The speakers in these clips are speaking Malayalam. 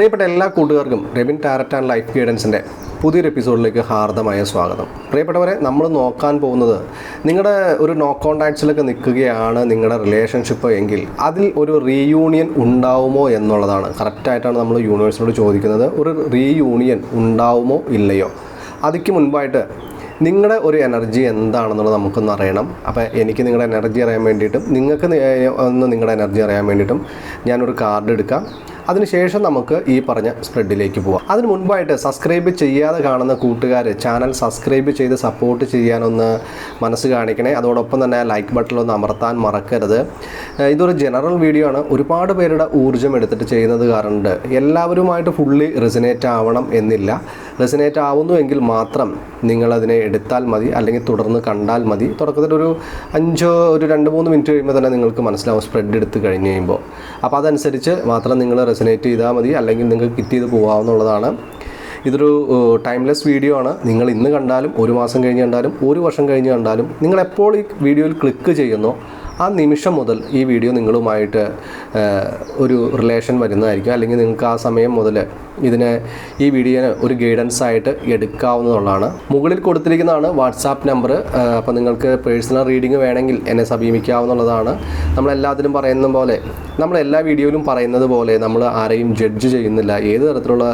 പ്രിയപ്പെട്ട എല്ലാ കൂട്ടുകാർക്കും റെബിൻ ടാരറ്റ് ആൻഡ് ലൈഫ് ഗൈഡൻസിൻ്റെ പുതിയൊരു എപ്പിസോഡിലേക്ക് ഹാർദമായ സ്വാഗതം. പ്രിയപ്പെട്ടവരെ, നമ്മൾ നോക്കാൻ പോകുന്നത് നിങ്ങളുടെ ഒരു നോ കോൺടാക്ട്സിലൊക്കെ നിൽക്കുകയാണ് നിങ്ങളുടെ റിലേഷൻഷിപ്പ് എങ്കിൽ അതിൽ ഒരു റീയൂണിയൻ ഉണ്ടാവുമോ എന്നുള്ളതാണ്. കറക്റ്റായിട്ടാണ് നമ്മൾ യൂണിവേഴ്സിനോട് ചോദിക്കുന്നത്. ഒരു റീയൂണിയൻ ഉണ്ടാവുമോ ഇല്ലയോ? അതിക്ക് മുൻപായിട്ട് നിങ്ങളുടെ ഒരു എനർജി എന്താണെന്നുള്ളത് നമുക്കൊന്ന് അറിയണം. അപ്പോൾ എനിക്ക് നിങ്ങളുടെ എനർജി അറിയാൻ വേണ്ടിയിട്ടും നിങ്ങൾക്ക് ഒന്ന് നിങ്ങളുടെ എനർജി അറിയാൻ വേണ്ടിയിട്ടും ഞാനൊരു കാർഡ് എടുക്കാം. അതിനുശേഷം നമുക്ക് ഈ പറഞ്ഞ സ്പ്രെഡിലേക്ക് പോവാം. അതിന് മുൻപായിട്ട് സബ്സ്ക്രൈബ് ചെയ്യാതെ കാണുന്ന കൂട്ടുകാർ ചാനൽ സബ്സ്ക്രൈബ് ചെയ്ത് സപ്പോർട്ട് ചെയ്യാനൊന്ന് മനസ്സ് കാണിക്കണേ. അതോടൊപ്പം തന്നെ ലൈക്ക് ബട്ടണിലൊന്ന് അമർത്താൻ മറക്കരുത്. ഇതൊരു ജനറൽ വീഡിയോ ആണ്. ഒരുപാട് പേരുടെ ഊർജ്ജം എടുത്തിട്ട് ചെയ്യുന്നത് കാരണം എല്ലാവരുമായിട്ട് ഫുള്ളി റെസിനേറ്റ് ആവണം എന്നില്ല. റെസിനേറ്റ് ആവുന്നുവെങ്കിൽ മാത്രം നിങ്ങളതിനെ എടുത്താൽ മതി, അല്ലെങ്കിൽ തുടർന്ന് കണ്ടാൽ മതി. തുടക്കത്തിൽ ഒരു 2-3 മിനിറ്റ് കഴിയുമ്പോൾ തന്നെ നിങ്ങൾക്ക് മനസ്സിലാവും സ്പ്രെഡ് എടുത്ത് കഴിഞ്ഞ് കഴിയുമ്പോൾ. അപ്പോൾ അതനുസരിച്ച് മാത്രം നിങ്ങൾ റെസിനേറ്റ് ചെയ്താൽ മതി, അല്ലെങ്കിൽ നിങ്ങൾക്ക് കിറ്റ് ചെയ്ത് പോകാവുന്നതാണ്. ഇതൊരു ടൈംലെസ് വീഡിയോ ആണ്. നിങ്ങൾ ഇന്ന് കണ്ടാലും 1 മാസം കഴിഞ്ഞ് കണ്ടാലും 1 വർഷം കഴിഞ്ഞ് കണ്ടാലും നിങ്ങൾ എപ്പോൾ ഈ വീഡിയോയിൽ ക്ലിക്ക് ചെയ്യുന്നോ ആ നിമിഷം മുതൽ ഈ വീഡിയോ നിങ്ങളുമായിട്ട് ഒരു റിലേഷൻ വരുന്നതായിരിക്കും. അല്ലെങ്കിൽ നിങ്ങൾക്ക് ആ സമയം മുതൽ ഈ വീഡിയോന് ഒരു ഗൈഡൻസ് ആയിട്ട് എടുക്കാവുന്നതാണ്. മുകളിൽ കൊടുത്തിരിക്കുന്നതാണ് വാട്സാപ്പ് നമ്പർ. അപ്പോൾ നിങ്ങൾക്ക് പേഴ്സണൽ റീഡിംഗ് വേണമെങ്കിൽ എന്നെ സമീപിക്കാവുന്നതാണ്. നമ്മളെല്ലാത്തിലും പറയുന്ന പോലെ, നമ്മളെല്ലാ വീഡിയോയിലും പറയുന്നത് പോലെ നമ്മൾ ആരെയും ജഡ്ജ് ചെയ്യുന്നില്ല. ഏത് തരത്തിലുള്ള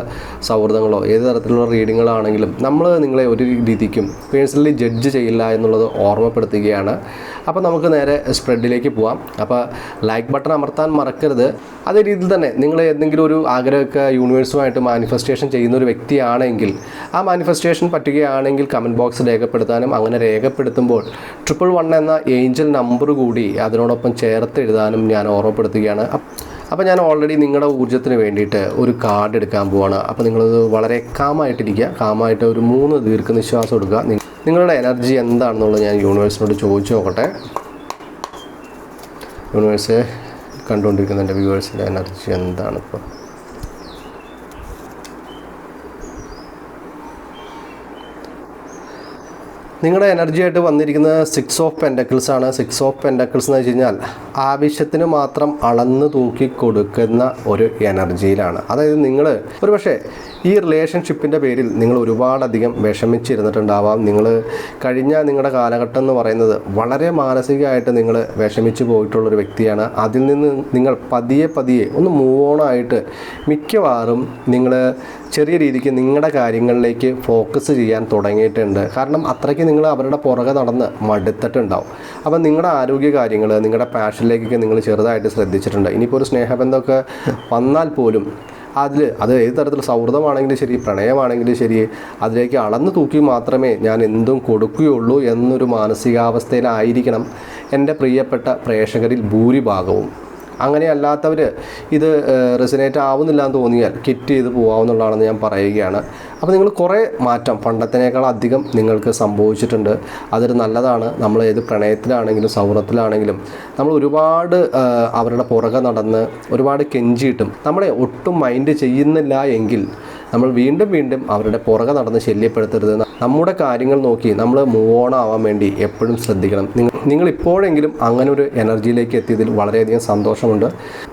സൗഹൃദങ്ങളോ ഏത് തരത്തിലുള്ള റീഡിങ്ങുകളാണെങ്കിലും നമ്മൾ നിങ്ങളെ ഒരു രീതിക്കും പേഴ്സണലി ജഡ്ജ് ചെയ്യില്ല എന്നുള്ളത് ഓർമ്മപ്പെടുത്തുകയാണ്. അപ്പോൾ നമുക്ക് നേരെ സ്പ്രെഡിലേക്ക് പോവാം. അപ്പോൾ ലൈക്ക് ബട്ടൺ അമർത്താൻ മറക്കരുത്. അതേ രീതിയിൽ തന്നെ നിങ്ങൾ എന്തെങ്കിലും ഒരു ആഗ്രഹമൊക്കെ യൂണിവേഴ്സുമായിട്ട് മാനിഫെസ്റ്റേഷൻ ചെയ്യുന്ന ഒരു വ്യക്തിയാണെങ്കിൽ ആ മാനിഫെസ്റ്റേഷൻ പറ്റുകയാണെങ്കിൽ കമൻറ്റ് ബോക്സ് രേഖപ്പെടുത്താനും, അങ്ങനെ രേഖപ്പെടുത്തുമ്പോൾ 111 എന്ന ഏഞ്ചൽ നമ്പർ കൂടി അതിനോടൊപ്പം ചേർത്ത് എഴുതാനും ഞാൻ ഓർമ്മപ്പെടുത്തുകയാണ്. അപ്പോൾ ഞാൻ ഓൾറെഡി നിങ്ങളുടെ ഊർജ്ജത്തിന് വേണ്ടിയിട്ട് ഒരു കാർഡ് എടുക്കാൻ പോവാണ്. അപ്പോൾ നിങ്ങളത് വളരെ കാമായിട്ടിരിക്കുക. കാമായിട്ട് ഒരു 3 ദീർഘനിശ്വാസം എടുക്കുക. നിങ്ങളുടെ എനർജി എന്താണെന്നുള്ളത് ഞാൻ യൂണിവേഴ്സിനോട് ചോദിച്ചു നോക്കട്ടെ. യൂണിവേഴ്സ് കണ്ടുകൊണ്ടിരിക്കുന്ന എൻ്റെ വ്യൂവേഴ്സിൻ്റെ എനർജി എന്താണ് ഇപ്പോൾ? നിങ്ങളുടെ എനർജി ആയിട്ട് വന്നിരിക്കുന്നത് 6 ഓഫ് പെൻറ്റക്കിൾസ് ആണ്. 6 ഓഫ് പെൻറ്റക്കിൾസ് എന്ന് വെച്ച് കഴിഞ്ഞാൽ ആവശ്യത്തിന് മാത്രം അളന്ന് തൂക്കി കൊടുക്കുന്ന ഒരു എനർജിയിലാണ്. അതായത് നിങ്ങൾ ഒരു പക്ഷേ ഈ റിലേഷൻഷിപ്പിൻ്റെ പേരിൽ നിങ്ങൾ ഒരുപാടധികം വിഷമിച്ചിരുന്നിട്ടുണ്ടാവാം. നിങ്ങൾ കഴിഞ്ഞ നിങ്ങളുടെ കാലഘട്ടം എന്ന് പറയുന്നത് വളരെ മാനസികമായിട്ട് നിങ്ങൾ വിഷമിച്ച് പോയിട്ടുള്ളൊരു വ്യക്തിയാണ്. അതിൽ നിന്ന് നിങ്ങൾ പതിയെ ഒന്ന് മൂവ് ഓൺ ആയിട്ട് മിക്കവാറും നിങ്ങൾ ചെറിയ രീതിക്ക് നിങ്ങളുടെ കാര്യങ്ങളിലേക്ക് ഫോക്കസ് ചെയ്യാൻ തുടങ്ങിയിട്ടുണ്ട്. കാരണം അത്രയ്ക്ക് നിങ്ങൾ അവരുടെ പുറകെ നടന്ന് മടുത്തിട്ടുണ്ടാവും. അപ്പം നിങ്ങളുടെ ആരോഗ്യ കാര്യങ്ങൾ, നിങ്ങളുടെ പാഷനിലേക്കൊക്കെ നിങ്ങൾ ചെറുതായിട്ട് ശ്രദ്ധിച്ചിട്ടുണ്ട്. ഇനിയിപ്പോൾ ഒരു സ്നേഹബന്ധമൊക്കെ വന്നാൽ പോലും അത് ഏത് തരത്തിലുള്ള സൗഹൃദമാണെങ്കിലും ശരി, പ്രണയമാണെങ്കിലും ശരി, അതിലേക്ക് അളന്ന് തൂക്കി മാത്രമേ ഞാൻ എന്തും കൊടുക്കുകയുള്ളൂ എന്നൊരു മാനസികാവസ്ഥയിലായിരിക്കണം എൻ്റെ പ്രിയപ്പെട്ട പ്രേക്ഷകരിൽ ഭൂരിഭാഗവും. അങ്ങനെ അല്ലാത്തവർ ഇത് റെസിനേറ്റ് ആവുന്നില്ല എന്ന് തോന്നിയാൽ കിറ്റ് ചെയ്ത് പോകാവുന്നതാണെന്ന് ഞാൻ പറയുകയാണ്. അപ്പോൾ നിങ്ങൾ കുറേ മാറ്റം പണ്ടത്തേക്കാൾ അധികം നിങ്ങൾക്ക് സംഭവിച്ചിട്ടുണ്ട്. അതൊരു നല്ലതാണ്. നമ്മൾ ഏത് പ്രണയത്തിലാണെങ്കിലും സൗഹൃദത്തിലാണെങ്കിലും നമ്മൾ ഒരുപാട് അവരുടെ പുറകെ നടന്ന് ഒരുപാട് കെഞ്ചിയിട്ടും നമ്മളെ ഒട്ടും മൈൻഡ് ചെയ്യുന്നില്ല എങ്കിൽ നമ്മൾ വീണ്ടും അവരുടെ പുറകെ നടന്ന് ശല്യപ്പെടുത്തരുത്. നമ്മുടെ കാര്യങ്ങൾ നോക്കി നമ്മൾ മൂവ് ഓൺ ആവാൻ വേണ്ടി എപ്പോഴും ശ്രദ്ധിക്കണം. നിങ്ങൾ ഇപ്പോഴെങ്കിലും അങ്ങനെ ഒരു എനർജിയിലേക്ക് എത്തിയതിൽ വളരെയധികം സന്തോഷമുണ്ട്.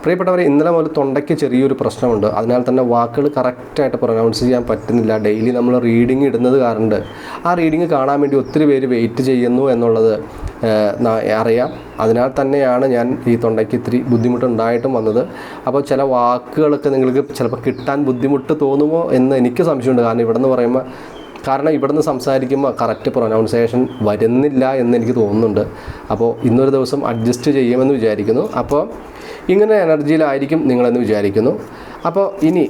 പ്രിയപ്പെട്ടവരെ, ഇന്നലെ മുതൽ തൊണ്ടയ്ക്ക് ചെറിയൊരു പ്രശ്നമുണ്ട്. അതിനാൽ തന്നെ വാക്കുകൾ കറക്റ്റായിട്ട് പ്രൊനൗൺസ് ചെയ്യാൻ പറ്റുന്നില്ല. ഡെയിലി നമ്മൾ റീഡിങ് ഇടുന്നത് കാരണം ആ റീഡിങ് കാണാൻ വേണ്ടി ഒത്തിരി പേര് വെയിറ്റ് ചെയ്യുന്നു എന്നുള്ളത് അറിയാം. അതിനാൽ തന്നെയാണ് ഞാൻ ഈ തൊണ്ടയ്ക്ക് ഇത്തിരി ബുദ്ധിമുട്ടുണ്ടായിട്ടും വന്നത്. അപ്പോൾ ചില വാക്കുകളൊക്കെ നിങ്ങൾക്ക് ചിലപ്പോൾ കിട്ടാൻ ബുദ്ധിമുട്ട് തോന്നുമോ എന്ന് എനിക്ക് സംശയമുണ്ട്. കാരണം ഇവിടുന്ന് സംസാരിക്കുമ്പോൾ കറക്റ്റ് പ്രൊനൗൺസിയേഷൻ വരുന്നില്ല എന്ന് എനിക്ക് തോന്നുന്നുണ്ട്. അപ്പോൾ ഇന്നൊരു ദിവസം അഡ്ജസ്റ്റ് ചെയ്യുമെന്ന് വിചാരിക്കുന്നു. അപ്പോൾ ഇങ്ങനെ എനർജിയിലായിരിക്കും നിങ്ങളെന്ന് വിചാരിക്കുന്നു. അപ്പോൾ ഇനി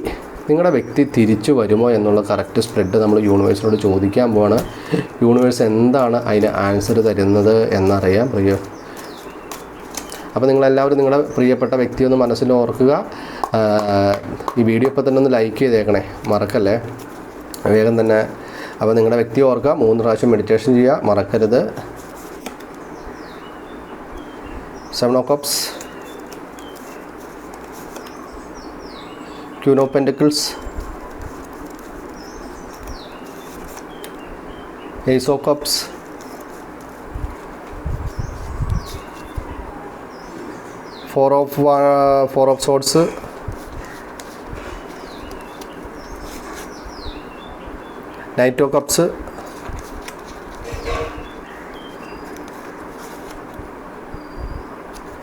നിങ്ങളുടെ വ്യക്തി തിരിച്ചു വരുമോ എന്നുള്ള കറക്റ്റ് സ്പ്രെഡ് നമ്മൾ യൂണിവേഴ്സിനോട് ചോദിക്കാൻ പോവാണ്. യൂണിവേഴ്സ് എന്താണ് അതിന് ആൻസർ തരുന്നത് എന്നറിയാം. അപ്പോൾ നിങ്ങളെല്ലാവരും നിങ്ങളുടെ പ്രിയപ്പെട്ട വ്യക്തി ഒന്ന് മനസ്സിൽ ഓർക്കുക. ഈ വീഡിയോ ഇപ്പോൾ തന്നെ ഒന്ന് ലൈക്ക് ചെയ്തേക്കണേ, മറക്കല്ലേ, വേഗം തന്നെ. അപ്പോൾ നിങ്ങളുടെ വ്യക്തി ഓർക്കുക, 3 പ്രാവശ്യം മെഡിറ്റേഷൻ ചെയ്യുക, മറക്കരുത്. 7 of Cups, Queen of Pentacles, Ace of Cups, Four of Swords, Knight of Cups,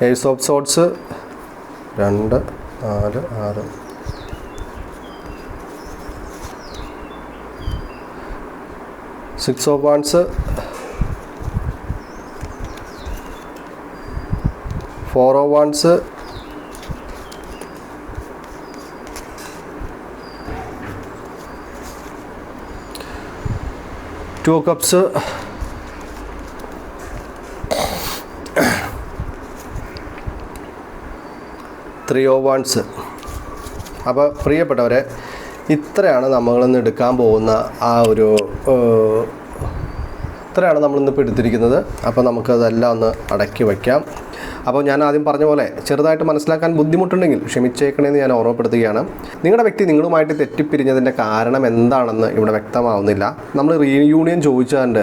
Ace of Swords 2 4 6, 6 of Wands, 4 of Wands, 2 of Cups, 3 of Wands. അപ്പോൾ പ്രിയപ്പെട്ടവരെ, ഇത്രയാണ് നമ്മളിന്ന് എടുക്കാൻ പോകുന്ന ഇത്രയാണ് നമ്മളിന്നിപ്പോൾ എടുത്തിരിക്കുന്നത്. അപ്പോൾ നമുക്കതെല്ലാം ഒന്ന് അടക്കി വയ്ക്കാം. അപ്പോൾ ഞാൻ ആദ്യം പറഞ്ഞ പോലെ ചെറുതായിട്ട് മനസ്സിലാക്കാൻ ബുദ്ധിമുട്ടുണ്ടെങ്കിൽ ക്ഷമിച്ചേക്കണേന്ന് ഞാൻ ഓർമ്മപ്പെടുത്തുകയാണ്. നിങ്ങളുടെ വ്യക്തി നിങ്ങളുമായിട്ട് തെറ്റിപ്പിരിഞ്ഞതിൻ്റെ കാരണം എന്താണെന്ന് ഇവിടെ വ്യക്തമാവുന്നില്ല. നമ്മൾ റീയൂണിയൻ ചോദിച്ചുകൊണ്ട്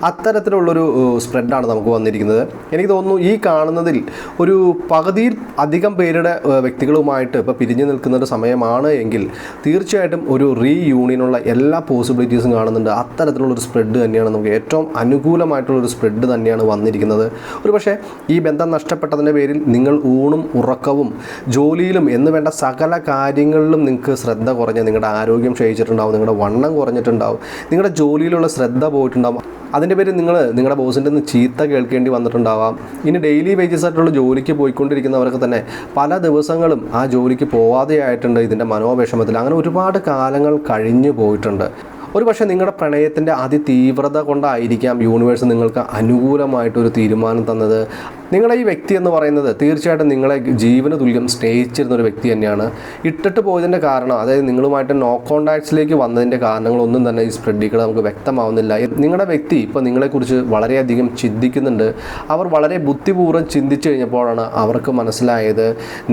അത്തരത്തിലുള്ളൊരു സ്പ്രെഡാണ് നമുക്ക് വന്നിരിക്കുന്നത്. എനിക്ക് തോന്നുന്നു ഈ കാണുന്നതിൽ ഒരു പകുതിയിൽ അധികം പേരുടെ വ്യക്തികളുമായിട്ട് ഇപ്പോൾ പിരിഞ്ഞു നിൽക്കുന്നൊരു സമയമാണ് എങ്കിൽ തീർച്ചയായിട്ടും ഒരു റീയൂണിയനുള്ള എല്ലാ പോസിബിലിറ്റീസും കാണുന്നുണ്ട്. അത്തരത്തിലുള്ളൊരു സ്പ്രെഡ് തന്നെയാണ് നമുക്ക് ഏറ്റവും അനുകൂലമായിട്ടുള്ളൊരു സ്പ്രെഡ് തന്നെയാണ് വന്നിരിക്കുന്നത്. ഒരു പക്ഷേ ഈ ബന്ധം നഷ്ടപ്പെട്ടതിൻ്റെ പേരിൽ നിങ്ങൾ ഊണും ഉറക്കവും ജോലിയിലും എന്ന് വേണ്ട സകല കാര്യങ്ങളിലും നിങ്ങൾക്ക് ശ്രദ്ധ കുറഞ്ഞ് നിങ്ങളുടെ ആരോഗ്യം ക്ഷയിച്ചിട്ടുണ്ടാവും, നിങ്ങളുടെ വണ്ണം കുറഞ്ഞിട്ടുണ്ടാവും, നിങ്ങളുടെ ജോലിയിലുള്ള ശ്രദ്ധ പോയിട്ടുണ്ടാവും. അതിൻ്റെ പേരിൽ നിങ്ങളുടെ ബോസിൻ്റെ നിന്ന് ചീത്ത കേൾക്കേണ്ടി വന്നിട്ടുണ്ടാവാം. ഇനി ഡെയിലി വേജസ് ആയിട്ടുള്ള ജോലിക്ക് പോയിക്കൊണ്ടിരിക്കുന്നവർക്ക് തന്നെ പല ദിവസങ്ങളും ആ ജോലിക്ക് പോവാതെയായിട്ടുണ്ട് ഇതിൻ്റെ മനോവിഷമത്തിൽ. അങ്ങനെ ഒരുപാട് കാലങ്ങൾ കഴിഞ്ഞു പോയിട്ടുണ്ട്. ഒരു പക്ഷേ നിങ്ങളുടെ പ്രണയത്തിൻ്റെ അതിതീവ്രത കൊണ്ടായിരിക്കാം യൂണിവേഴ്സ് നിങ്ങൾക്ക് അനുകൂലമായിട്ടൊരു തീരുമാനം തന്നത്. നിങ്ങളുടെ ഈ വ്യക്തി എന്ന് പറയുന്നത് തീർച്ചയായിട്ടും നിങ്ങളെ ജീവന തുല്യം സ്നേഹിച്ചിരുന്നൊരു വ്യക്തി തന്നെയാണ്. ഇട്ടിട്ട് പോയതിൻ്റെ കാരണം, അതായത് നിങ്ങളുമായിട്ട് നോ കോണ്ടാക്ട്സിലേക്ക് വന്നതിൻ്റെ കാരണങ്ങളൊന്നും തന്നെ ഈ സ്പ്രെഡിൽ നമുക്ക് വ്യക്തമാവുന്നില്ല. നിങ്ങളുടെ വ്യക്തി ഇപ്പോൾ നിങ്ങളെക്കുറിച്ച് വളരെയധികം ചിന്തിക്കുന്നുണ്ട്. അവർ വളരെ ബുദ്ധിപൂർവ്വം ചിന്തിച്ചു കഴിഞ്ഞപ്പോഴാണ് അവർക്ക് മനസ്സിലായത്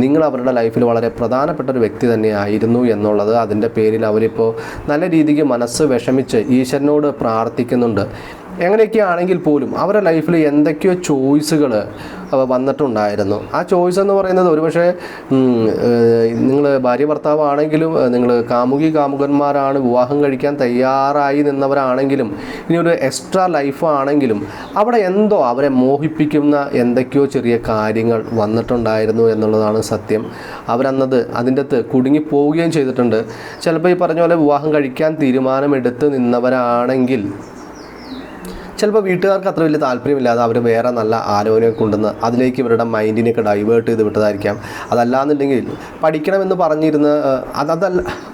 നിങ്ങൾ അവരുടെ ലൈഫിൽ വളരെ പ്രധാനപ്പെട്ട ഒരു വ്യക്തി തന്നെയായിരുന്നു എന്നുള്ളത്. അതിൻ്റെ പേരിൽ അവരിപ്പോൾ നല്ല രീതിക്ക് മനസ്സ് വിഷമിച്ച് ഈശ്വരനോട് പ്രാർത്ഥിക്കുന്നുണ്ട്. എങ്ങനെയൊക്കെ ആണെങ്കിൽ പോലും അവരുടെ ലൈഫിൽ എന്തൊക്കെയോ ചോയ്സുകൾ വന്നിട്ടുണ്ടായിരുന്നു. ആ ചോയ്സ് എന്ന് പറയുന്നത് ഒരുപക്ഷെ നിങ്ങൾ ഭാര്യ ഭർത്താവാണെങ്കിലും, നിങ്ങൾ കാമുകന്മാരാണ്, വിവാഹം കഴിക്കാൻ തയ്യാറായി നിന്നവരാണെങ്കിലും, ഇനി ഒരു എക്സ്ട്രാ ലൈഫാണെങ്കിലും അവിടെ എന്തോ അവരെ മോഹിപ്പിക്കുന്ന എന്തൊക്കെയോ ചെറിയ കാര്യങ്ങൾ വന്നിട്ടുണ്ടായിരുന്നു എന്നുള്ളതാണ് സത്യം. അവരന്നത് അതിൻ്റെ അകത്ത് കുടുങ്ങിപ്പോവുകയും ചെയ്തിട്ടുണ്ട്. ചിലപ്പോൾ ഈ പറഞ്ഞ പോലെ വിവാഹം കഴിക്കാൻ തീരുമാനമെടുത്ത് നിന്നവരാണെങ്കിൽ ചിലപ്പോൾ വീട്ടുകാർക്ക് അത്ര വലിയ താല്പര്യമില്ലാതെ അവർ വേറെ നല്ല ആലോചനയൊക്കെ കൊണ്ടുവന്ന് അതിലേക്ക് ഇവരുടെ മൈൻഡിനെയൊക്കെ ഡൈവേർട്ട് ചെയ്ത് വിട്ടതായിരിക്കാം. അതല്ലാന്നുണ്ടെങ്കിൽ പഠിക്കണമെന്ന് പറഞ്ഞിരുന്ന്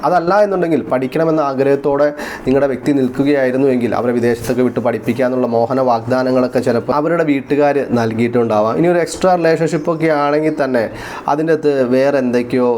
അതല്ല എന്നുണ്ടെങ്കിൽ പഠിക്കണമെന്ന ആഗ്രഹത്തോടെ നിങ്ങളുടെ വ്യക്തി നിൽക്കുകയായിരുന്നുവെങ്കിൽ അവരെ വിദേശത്തൊക്കെ വിട്ട് പഠിപ്പിക്കാനുള്ള മോഹന വാഗ്ദാനങ്ങളൊക്കെ ചിലപ്പോൾ അവരുടെ വീട്ടുകാർ നൽകിയിട്ടുണ്ടാവാം. ഇനി ഒരു എക്സ്ട്രാ റിലേഷൻഷിപ്പൊക്കെ ആണെങ്കിൽ തന്നെ അതിൻ്റെ അകത്ത് വേറെ എന്തൊക്കെയോ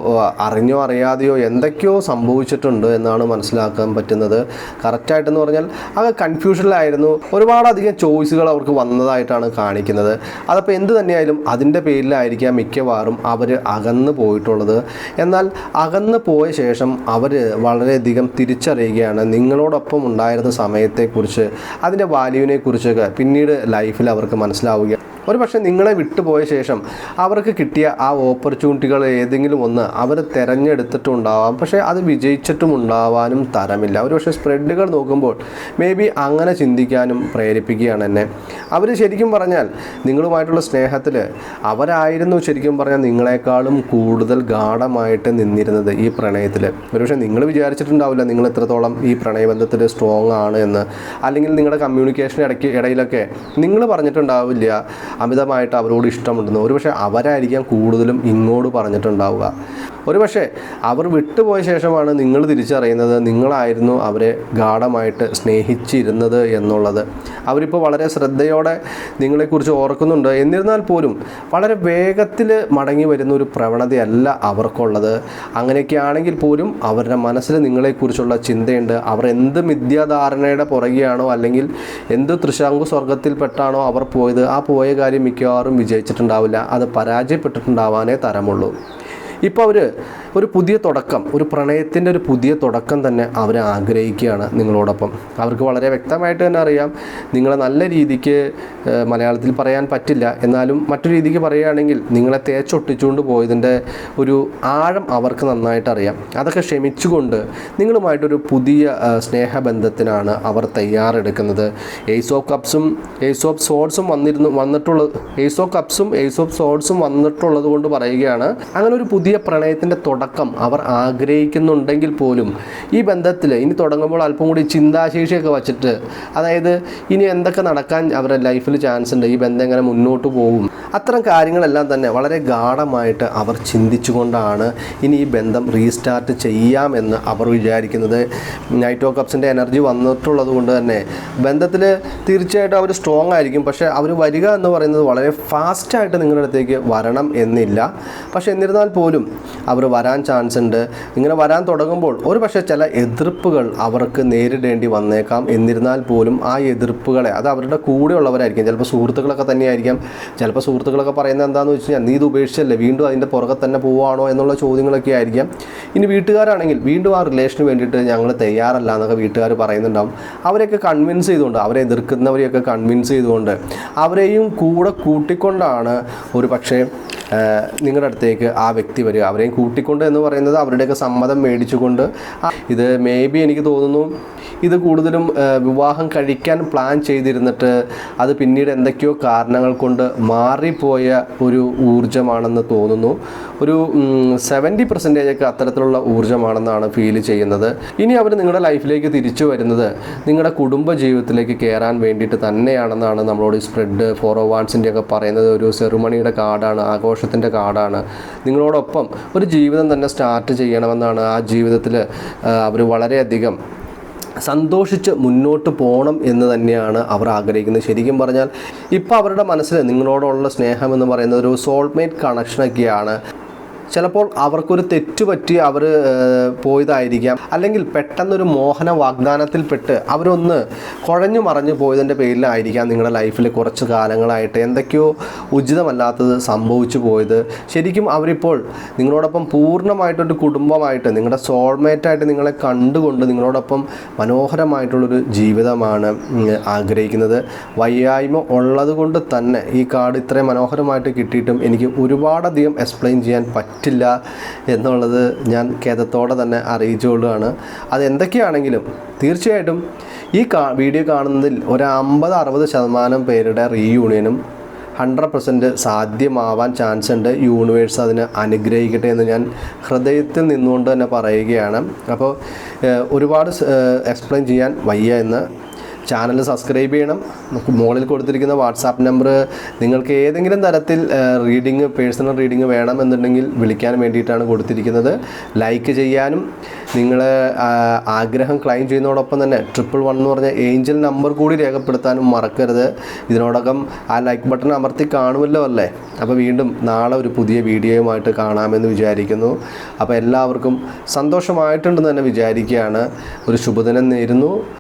അറിഞ്ഞോ അറിയാതെയോ എന്തൊക്കെയോ സംഭവിച്ചിട്ടുണ്ട് എന്നാണ് മനസ്സിലാക്കാൻ പറ്റുന്നത്. കറക്റ്റായിട്ടെന്ന് പറഞ്ഞാൽ അത് കൺഫ്യൂഷനിലായിരുന്നു. ഒരുപാടധികം ചോയ്സുകൾ അവർക്ക് വന്നതായിട്ടാണ് കാണിക്കുന്നത്. അതപ്പോൾ എന്ത് തന്നെയായാലും അതിൻ്റെ പേരിലായിരിക്കാം മിക്കവാറും അവർ അകന്നു പോയിട്ടുള്ളത്. എന്നാൽ അകന്നു പോയ ശേഷം അവർ വളരെയധികം തിരിച്ചറിയുകയാണ് നിങ്ങളോടൊപ്പം ഉണ്ടായിരുന്ന സമയത്തെക്കുറിച്ച്, അതിൻ്റെ വാല്യൂവിനെക്കുറിച്ചൊക്കെ പിന്നീട് ലൈഫിൽ അവർക്ക് മനസ്സിലാവുക. ഒരു പക്ഷേ നിങ്ങളെ വിട്ടുപോയ ശേഷം അവർക്ക് കിട്ടിയ ആ ഓപ്പർച്യൂണിറ്റികൾ ഏതെങ്കിലും ഒന്ന് അവർ തിരഞ്ഞെടുത്തിട്ടുണ്ടാവാം. പക്ഷേ അത് വിജയിച്ചിട്ടും ഉണ്ടാവാനും തരമില്ല. ഒരു പക്ഷേ സ്പ്രെഡുകൾ നോക്കുമ്പോൾ മേ ബി അങ്ങനെ ചിന്തിക്കാനും പ്രേരിപ്പിക്കുകയാണ് എന്നെ. അവർ ശരിക്കും പറഞ്ഞാൽ നിങ്ങളുമായിട്ടുള്ള സ്നേഹത്തിൽ അവരായിരുന്നു ശരിക്കും പറഞ്ഞാൽ നിങ്ങളെക്കാളും കൂടുതൽ ഗാഢമായിട്ട് നിന്നിരുന്നത് ഈ പ്രണയത്തിൽ. ഒരുപക്ഷെ നിങ്ങൾ വിചാരിച്ചിട്ടുണ്ടാവില്ല നിങ്ങൾ എത്രത്തോളം ഈ പ്രണയബന്ധത്തിൽ സ്ട്രോങ് ആണ് എന്ന്. അല്ലെങ്കിൽ നിങ്ങളുടെ കമ്മ്യൂണിക്കേഷൻ ഇടയിലൊക്കെ നിങ്ങൾ പറഞ്ഞിട്ടുണ്ടാവില്ല അമിതമായിട്ട് അവരോട് ഇഷ്ടമുണ്ടെന്ന്. ഒരുപക്ഷെ അവരായിരിക്കാം കൂടുതലും ഇങ്ങോട്ട് പറഞ്ഞിട്ടുണ്ടാവുക. ഒരുപക്ഷെ അവർ വിട്ടുപോയ ശേഷമാണ് നിങ്ങൾ തിരിച്ചറിയുന്നത് നിങ്ങളായിരുന്നു അവരെ ഗാഢമായിട്ട് സ്നേഹിച്ചിരുന്നത് എന്നുള്ളത്. അവരിപ്പോൾ വളരെ ശ്രദ്ധയോടെ നിങ്ങളെക്കുറിച്ച് ഓർക്കുന്നുണ്ട്. എന്നിരുന്നാൽ പോലും വളരെ വേഗത്തിൽ മടങ്ങി വരുന്ന ഒരു പ്രവണതയല്ല അവർക്കുള്ളത്. അങ്ങനെയൊക്കെ ആണെങ്കിൽ പോലും അവരുടെ മനസ്സിൽ നിങ്ങളെക്കുറിച്ചുള്ള ചിന്തയുണ്ട്. അവർ എന്ത് മിഥ്യാധാരണയുടെ പുറകെയാണോ അല്ലെങ്കിൽ എന്ത് തൃശാങ്കു സ്വർഗത്തിൽപ്പെട്ടാണോ അവർ പോയത്, ആ പോയ കാര്യം മിക്കവാറും വിജയിച്ചിട്ടുണ്ടാവില്ല. അത് പരാജയപ്പെട്ടിട്ടുണ്ടാവാനേ തരമുള്ളൂ. ഇപ്പോൾ അവർ ഒരു പുതിയ തുടക്കം, ഒരു പ്രണയത്തിൻ്റെ ഒരു പുതിയ തുടക്കം തന്നെ അവർ ആഗ്രഹിക്കുകയാണ് നിങ്ങളോടൊപ്പം. അവർക്ക് വളരെ വ്യക്തമായിട്ട് തന്നെ അറിയാം നിങ്ങളെ നല്ല രീതിക്ക്, മലയാളത്തിൽ പറയാൻ പറ്റില്ല എന്നാലും മറ്റു രീതിക്ക് പറയുകയാണെങ്കിൽ നിങ്ങളെ തേച്ചൊട്ടിച്ചുകൊണ്ട് പോയതിൻ്റെ ഒരു ആഴം അവർക്ക് നന്നായിട്ട് അറിയാം. അതൊക്കെ ക്ഷമിച്ചുകൊണ്ട് നിങ്ങളുമായിട്ടൊരു പുതിയ സ്നേഹബന്ധത്തിനാണ് അവർ തയ്യാറെടുക്കുന്നത്. ഏസ് ഓഫ് കപ്സും ഏസ് ഓഫ് സോഡ്സും വന്നിട്ടുള്ളത് കൊണ്ട് പറയുകയാണ്, അങ്ങനെ ഒരു പുതിയ പ്രണയത്തിൻ്റെ തുടക്കം അവർ ആഗ്രഹിക്കുന്നുണ്ടെങ്കിൽ പോലും ഈ ബന്ധത്തിൽ ഇനി തുടങ്ങുമ്പോൾ അല്പം കൂടി ചിന്താശേഷിയൊക്കെ വച്ചിട്ട്, അതായത് ഇനി എന്തൊക്കെ നടക്കാൻ അവരുടെ ലൈഫിൽ ചാൻസ് ഉണ്ട്, ഈ ബന്ധം എങ്ങനെ മുന്നോട്ട് പോകും, അത്തരം കാര്യങ്ങളെല്ലാം തന്നെ വളരെ ഗാഢമായിട്ട് അവർ ചിന്തിച്ചുകൊണ്ടാണ് ഇനി ഈ ബന്ധം റീസ്റ്റാർട്ട് ചെയ്യാമെന്ന് അവർ വിചാരിക്കുന്നത്. നൈറ്റ് ഓഫ് കപ്സിൻ്റെ എനർജി വന്നിട്ടുള്ളത് കൊണ്ട് തന്നെ ബന്ധത്തിൽ തീർച്ചയായിട്ടും അവർ സ്ട്രോങ് ആയിരിക്കും. പക്ഷേ അവർ വരിക എന്ന് പറയുന്നത് വളരെ ഫാസ്റ്റായിട്ട് നിങ്ങളുടെ അടുത്തേക്ക് വരണം എന്നില്ല. പക്ഷേ എന്നിരുന്നാൽ പോലും അവർ വരാൻ ചാൻസ് ഉണ്ട്. ഇങ്ങനെ വരാൻ തുടങ്ങുമ്പോൾ ഒരു പക്ഷേ ചില എതിർപ്പുകൾ അവർക്ക് നേരിടേണ്ടി വന്നേക്കാം. എന്നിരുന്നാൽ പോലും ആ എതിർപ്പുകളെ, അത് അവരുടെ കൂടെയുള്ളവരായിരിക്കും, ചിലപ്പോൾ സുഹൃത്തുക്കളൊക്കെ തന്നെയായിരിക്കാം. ചിലപ്പോൾ സുഹൃത്തുക്കളൊക്കെ പറയുന്നത് എന്താണെന്ന് വെച്ച് കഴിഞ്ഞാൽ, നീ ഇത് ഉപേക്ഷിച്ചല്ലേ, വീണ്ടും അതിൻ്റെ പുറകെ തന്നെ പോവുകയാണോ എന്നുള്ള ചോദ്യങ്ങളൊക്കെ ആയിരിക്കാം. ഇനി വീട്ടുകാരാണെങ്കിൽ വീണ്ടും ആ റിലേഷന് വേണ്ടിയിട്ട് ഞങ്ങൾ തയ്യാറല്ല എന്നൊക്കെ വീട്ടുകാർ പറയുന്നുണ്ടാവും. അവരെയൊക്കെ കൺവിൻസ് ചെയ്തുകൊണ്ട്, അവരെ എതിർക്കുന്നവരെയൊക്കെ കൺവിൻസ് ചെയ്തുകൊണ്ട് അവരെയും കൂടെ കൂട്ടിക്കൊണ്ടാണ് ഒരു പക്ഷേ നിങ്ങളുടെ അടുത്തേക്ക് ആ വ്യക്തി വരിക. അവരെയും കൂട്ടിക്കൊണ്ട് എന്ന് പറയുന്നത് അവരുടെയൊക്കെ സമ്മതം മേടിച്ചുകൊണ്ട്. ഇത് മേ ബി എനിക്ക് തോന്നുന്നു ഇത് കൂടുതലും വിവാഹം കഴിക്കാൻ പ്ലാൻ ചെയ്തിരുന്നിട്ട് അത് പിന്നീട് എന്തൊക്കെയോ കാരണങ്ങൾ കൊണ്ട് മാറിപ്പോയ ഒരു ഊർജ്ജമാണെന്ന് തോന്നുന്നു. ഒരു 70% അത്തരത്തിലുള്ള ഊർജ്ജമാണെന്നാണ് ഫീൽ ചെയ്യുന്നത്. ഇനി അവർ നിങ്ങളുടെ ലൈഫിലേക്ക് തിരിച്ചു വരുന്നത് നിങ്ങളുടെ കുടുംബ ജീവിതത്തിലേക്ക് കയറാൻ വേണ്ടിയിട്ട് തന്നെയാണെന്നാണ് നമ്മളോട് സ്പ്രെഡ് 401 ഒക്കെ പറയുന്നത്. ഒരു സെറിമണിയുടെ കാർഡാണ്, ആഘോഷത്തിൻ്റെ കാർഡാണ്. നിങ്ങളോടൊപ്പം ഒരു ജീവിതം തന്നെ സ്റ്റാർട്ട് ചെയ്യണമെന്നാണ്. ആ ജീവിതത്തിൽ അവർ വളരെയധികം സന്തോഷിച്ച് മുന്നോട്ട് പോകണം എന്ന് തന്നെയാണ് അവർ ആഗ്രഹിക്കുന്നത്. ശരിക്കും പറഞ്ഞാൽ ഇപ്പോൾ അവരുടെ മനസ്സിൽ നിങ്ങളോടുള്ള സ്നേഹം എന്ന് പറയുന്നത് ഒരു സോൾമേറ്റ് കണക്ഷനൊക്കെയാണ്. ചിലപ്പോൾ അവർക്കൊരു തെറ്റുപറ്റി അവർ പോയതായിരിക്കാം, അല്ലെങ്കിൽ പെട്ടെന്നൊരു മോഹന വാഗ്ദാനത്തിൽപ്പെട്ട് അവരൊന്ന് കുഴഞ്ഞു മറഞ്ഞു പോയതിൻ്റെ പേരിലായിരിക്കാം നിങ്ങളുടെ ലൈഫിൽ കുറച്ച് കാലങ്ങളായിട്ട് എന്തൊക്കെയോ ഉചിതമല്ലാത്തത് സംഭവിച്ചു പോയത്. ശരിക്കും അവരിപ്പോൾ നിങ്ങളോടൊപ്പം പൂർണ്ണമായിട്ടൊരു കുടുംബമായിട്ട്, നിങ്ങളുടെ സോൾമേറ്റായിട്ട് നിങ്ങളെ കണ്ടുകൊണ്ട് നിങ്ങളോടൊപ്പം മനോഹരമായിട്ടുള്ളൊരു ജീവിതമാണ് ആഗ്രഹിക്കുന്നത്. വയ്യായ്മ ഉള്ളത് കൊണ്ട് തന്നെ ഈ കാർഡ് ഇത്രയും മനോഹരമായിട്ട് കിട്ടിയിട്ടും എനിക്ക് ഒരുപാടധികം എക്സ്പ്ലെയിൻ ചെയ്യാൻ പറ്റില്ല എന്നുള്ളത് ഞാൻ ഖേദത്തോടെ തന്നെ അറിയിച്ചുകൊള്ളുകയാണ്. അതെന്തൊക്കെയാണെങ്കിലും തീർച്ചയായിട്ടും ഈ വീഡിയോ കാണുന്നതിൽ ഒരു 50-60% പേരുടെ റീയൂണിയനും 100% സാധ്യമാവാൻ ചാൻസ് ഉണ്ട്. യൂണിവേഴ്സ് അതിന് അനുഗ്രഹിക്കട്ടെ എന്ന് ഞാൻ ഹൃദയത്തിൽ നിന്നുകൊണ്ട് തന്നെ പറയുകയാണ്. അപ്പോൾ ഒരുപാട് എക്സ്പ്ലെയിൻ ചെയ്യാൻ വയ്യ എന്ന്. ചാനൽ സബ്സ്ക്രൈബ് ചെയ്യണം. മുകളിൽ കൊടുത്തിരിക്കുന്ന വാട്സാപ്പ് നമ്പർ നിങ്ങൾക്ക് ഏതെങ്കിലും തരത്തിൽ പേഴ്സണൽ റീഡിങ് വേണമെന്നുണ്ടെങ്കിൽ വിളിക്കാൻ വേണ്ടിയിട്ടാണ് കൊടുത്തിരിക്കുന്നത്. ലൈക്ക് ചെയ്യാനും നിങ്ങൾ ആഗ്രഹം ക്ലെയിം ചെയ്യുന്നതോടൊപ്പം തന്നെ 111 എന്ന് പറഞ്ഞ ഏഞ്ചൽ നമ്പർ കൂടി രേഖപ്പെടുത്താനും മറക്കരുത്. ഇതിനോടകം ആ ലൈക്ക് ബട്ടൺ അമർത്തി കാണുമല്ലോ അല്ലേ. അപ്പോൾ വീണ്ടും നാളെ ഒരു പുതിയ വീഡിയോയുമായിട്ട് കാണാമെന്ന് വിചാരിക്കുന്നു. അപ്പോൾ എല്ലാവർക്കും സന്തോഷമായിട്ടുണ്ടെന്ന് തന്നെ വിചാരിക്കുകയാണ്. ഒരു ശുഭദിനം നേരുന്നു.